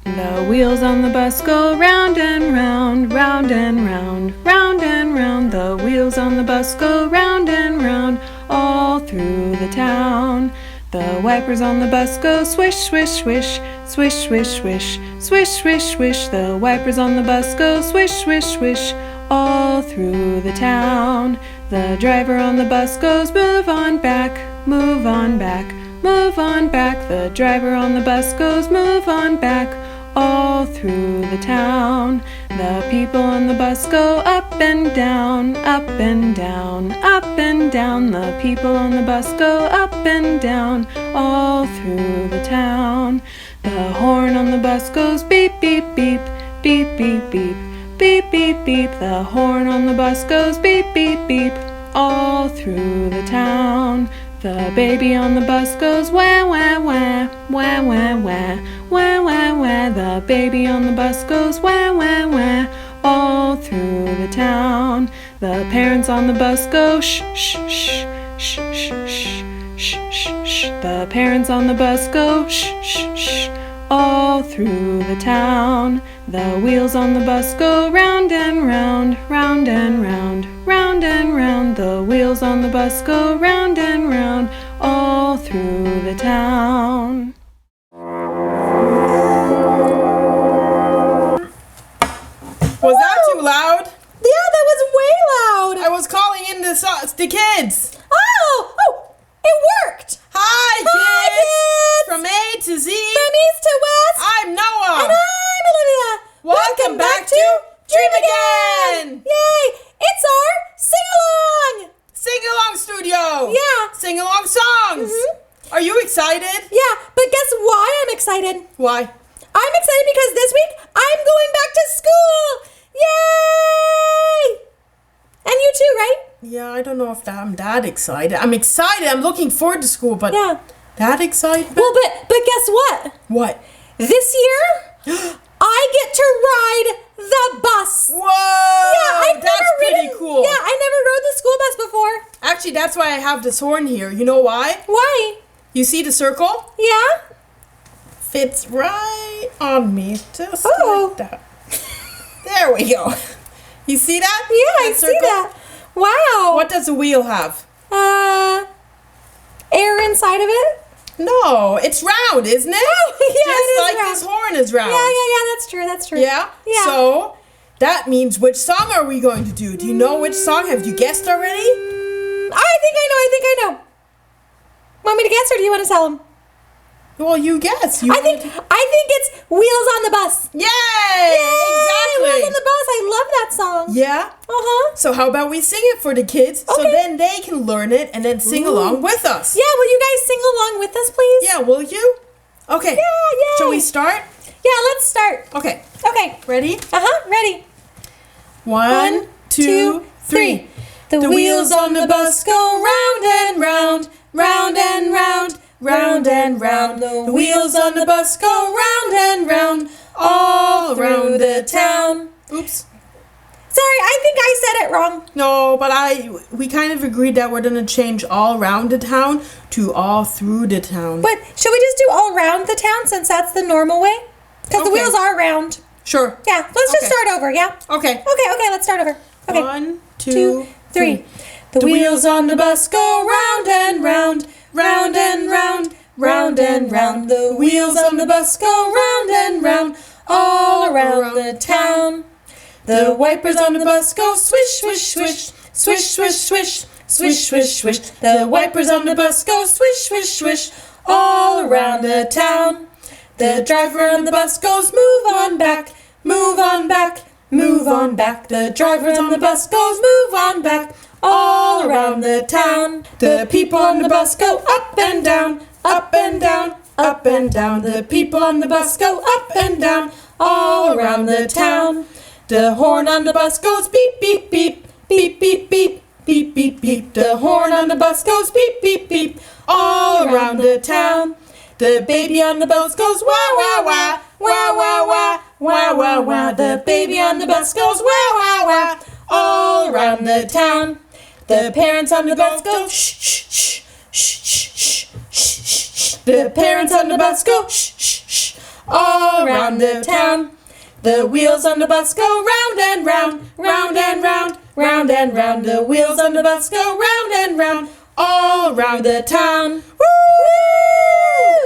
The wheels on the bus go round and round, round and round, round and round. The wheels on the bus go round and round, all through the town. The wipers on the bus go swish, swish, swish, swish, swish, swish, swish, swish, swish. The wipers on the bus go swish, swish, swish, all through the town. The driver on the bus goes move on back, move on back, move on back. The driver on the bus goes move on back, all through the town. The people on the bus go up and down, up and down, up and down. The people on the bus go up and down, all through the town. The horn on the bus goes beep, beep, beep, beep, beep, beep, beep, beep, beep. The horn on the bus goes beep, beep, beep, all through the town. The baby on the bus goes wah, wah, wah, wah, wah, wah, wah, wah, wah. The baby on the bus goes wah, wah, wah, all through the town. The parents on the bus go shh, shh, shh, shh, shh, shh, shh, shh, shh. The parents on the bus go shh, shh, shh, all through the town. The wheels on the bus go round and round, round and round, round and round. The wheels on the bus go round and round, all through the town. Was that too loud? Yeah, that was way loud. I was calling in the kids. Oh, it worked. Hi, kids. From A to Z. From east to west. I'm Noah. And I'm Olivia. Welcome back to Dream Again. Yay! It's our sing-along. Sing-along studio. Yeah. Sing-along songs. Mm-hmm. Are you excited? Yeah, but guess why I'm excited? Why? I'm excited because this week I'm going back to school. Yay! And you too, right? Yeah, I don't know if I'm that excited. I'm excited. I'm looking forward to school, but yeah. That excitement? Well, but guess what? What? This year, I get to ride the bus. Whoa! Yeah, that's pretty cool. Yeah, I never rode the school bus before. Actually, that's why I have this horn here. You know why? Why? You see the circle? Yeah. Fits right on me, just like that. There we go. You see that? Yeah, I see that. Wow. What does the wheel have? Air inside of it? No, it's round, isn't it? Oh, yeah, just it is like round. this horn is round. Yeah, that's true. Yeah? Yeah. So, that means which song are we going to do? Do you know which song? Have you guessed already? I think I know. Want me to guess or do you want to tell them? Well, you guess. I think it's Wheels on the Bus. Yay! Exactly. Wheels on the Bus. I love that song. Yeah? Uh-huh. So how about we sing it for the kids so then they can learn it and then sing along with us? Yeah, will you guys sing along with us, please? Yeah, will you? Okay. Yeah. Shall we start? Yeah, let's start. Okay. Okay. Ready? Uh-huh, ready. 1, 2, 3. The wheels on the bus go round and round, round and round, round and round. The wheels on the bus go round and round, all around the town. Oops. Sorry, I think I said it wrong. No, but we kind of agreed that we're going to change all around the town to all through the town. But should we just do all around the town since that's the normal way? Because the wheels are round. Sure. Yeah, let's just start over, yeah? Okay. Okay, let's start over. Okay. 1, 2, 3. The wheels on the bus go round and round, round and round, round and round. The wheels on the bus go round and round, all around the town. The wipers on the bus go swish, swish, swish, swish, swish, swish, swish, swish, swish. The wipers on the bus go swish, swish, swish, all around the town. The driver on the bus goes move on back, move on back, move on back. The driver on the bus goes move on back, all around the town. The people on the bus go up and down, up and down, up and down. The people on the bus go up and down, all around the town. The horn on the bus goes beep, beep, beep, beep, beep, beep, beep, beep, beep. The horn on the bus goes beep, beep, beep, all around the town. The baby on the bus goes wah, wah, wah, wah, wah, wah, wah, wah, wah. The baby on the bus goes wah, wah, wah, all around the town. The parents on the bus go shh, shh, shh, shh, shh, shh, shh, shh. The parents on the bus go shh, shh, shh, all around around the town. The wheels on the bus go round and round, round and round, round and round. The wheels on the bus go round and round, all around the town. Woo!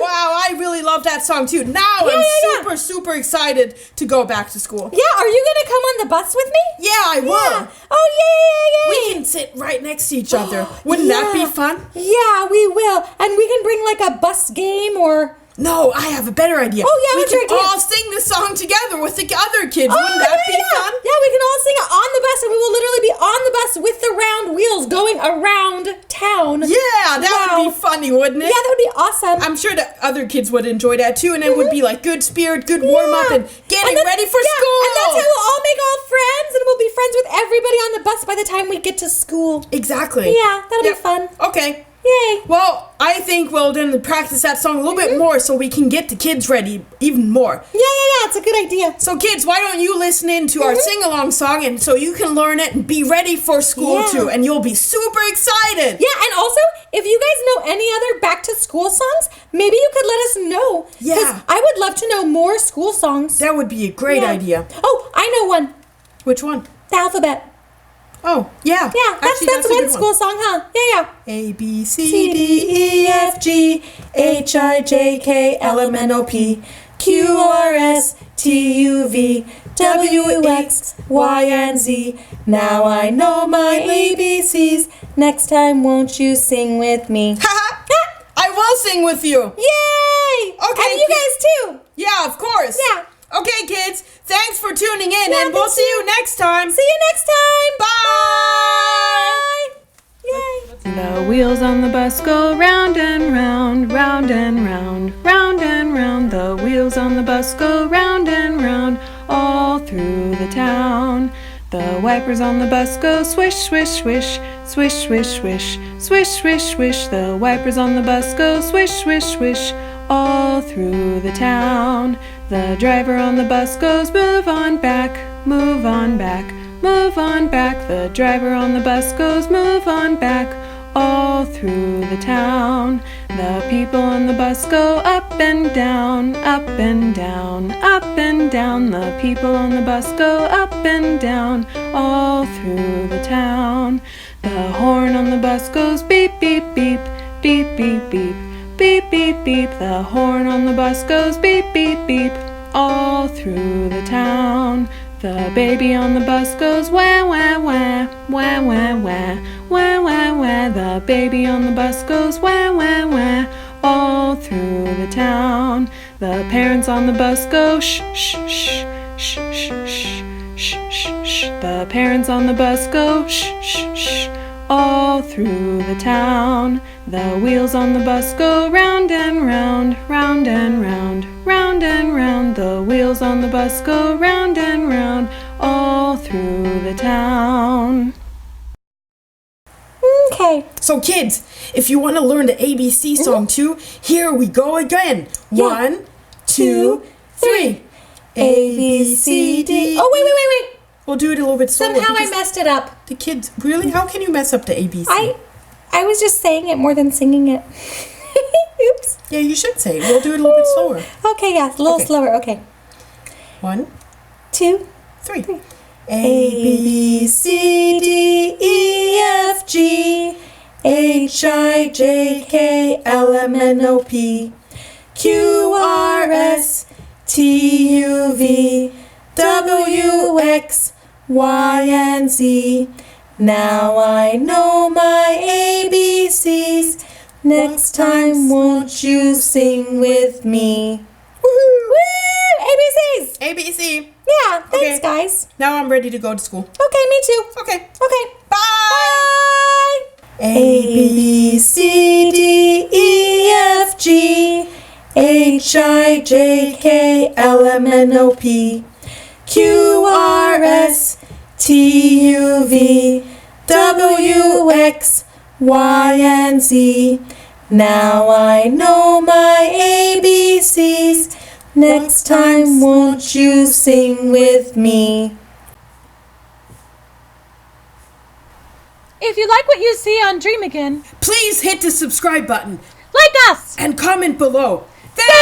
Wow, I really love that song too. Now I'm super excited to go back to school. Yeah, are you gonna come on the bus with me? Yeah, I will. Oh, yay! We can sit right next to each other. Wouldn't that be fun? Yeah, we will. And we can bring like a bus game or... No, I have a better idea. Oh, yeah, we what's your can idea? all sing the song together with the other kids. Wouldn't that be fun? Yeah, we can all sing it on the bus, and we will literally be on the bus with the round wheels going around town. Yeah, that would be funny, wouldn't it? Yeah, that would be awesome. I'm sure the other kids would enjoy that too, and it would be like good spirit, good warm up, and getting ready for school. And that's how we'll all make all friends, and we'll be friends with everybody on the bus by the time we get to school. Exactly. Yeah, that'll be fun. Okay. Yay. Well, I think we'll then practice that song a little bit more so we can get the kids ready even more. Yeah, it's a good idea. So kids, why don't you listen in to our sing-along song and so you can learn it and be ready for school too, and you'll be super excited. Yeah, and also, if you guys know any other back-to-school songs, maybe you could let us know. Yeah. 'Cause I would love to know more school songs. That would be a great idea. Oh, I know one. Which one? The alphabet. Oh, yeah. Yeah, Actually, that's a one good school song, huh? Yeah. A, B, C, D, E, F, G, H, I, J, K, L, M, N, O, P, Q, R, S, T, U, V, W, X, Y, and Z. Now I know my ABCs. Next time, won't you sing with me? I will sing with you. Yay! Okay. And you guys too. Yeah, of course. Yeah. Okay, kids. Thanks for tuning in, and we'll see you next time. See you next time. Bye. Yay. The wheels on the bus go round and round, round and round, round and round. The wheels on the bus go round and round, all through the town. The wipers on the bus go swish, swish, swish, swish, swish, swish, swish, swish, swish. The wipers on the bus go swish, swish, swish, all through the town. The driver on the bus goes move on back, move on back, move on back. The driver on the bus goes move on back, all through the town. The people on the bus go up and down, up and down, up and down. The people on the bus go up and down, all through the town. The horn on the bus goes beep, beep, beep, beep, beep, beep, beep, beep, beep. The horn on the bus goes beep, beep, beep, all through the town. The baby on the bus goes wah, wah, wah, wah, wah, wah, wah, wah, wah. The baby on the bus goes wah, wah, wah, all through the town. The parents on the bus go shh, shh, shh, shh, shh, shh, shh, shh, shh. The parents on the bus go shh, shh, shh, all through the town. The wheels on the bus go round and round, round and round, round and round. The wheels on the bus go round and round, all through the town. Okay. So kids, if you want to learn the ABC song too, here we go again. Yeah. 1, 2, 3. A, B, C, D. Oh, wait. We'll do it a little bit slower. Somehow I because messed it up. the kids, really? How can you mess up the ABC? I was just saying it more than singing it. Oops. Yeah, you should say it. We'll do it a little bit slower. Okay, yeah, a little slower. Okay. 1, 2, 3. A, B, C, D, E, F, G, H, I, J, K, L, M, N, O, P, Q, R, S, T, U, V, W, X, Y, and Z. Now I know my ABCs. Next time, won't you sing with me? Woo! ABCs! ABC. Yeah, thanks, Okay. guys. Now I'm ready to go to school. Okay, me too. Okay. Okay. Bye. Bye! A, B, C, D, E, F, G, H, I, J, K, L, M, N, O, P, Q, R, S, T, U, V, W, X, Y, and Z. Now I know my ABCs. Next time, won't you sing with me? If you like what you see on Dream Again, Please hit the subscribe button like us! and comment below. Thanks!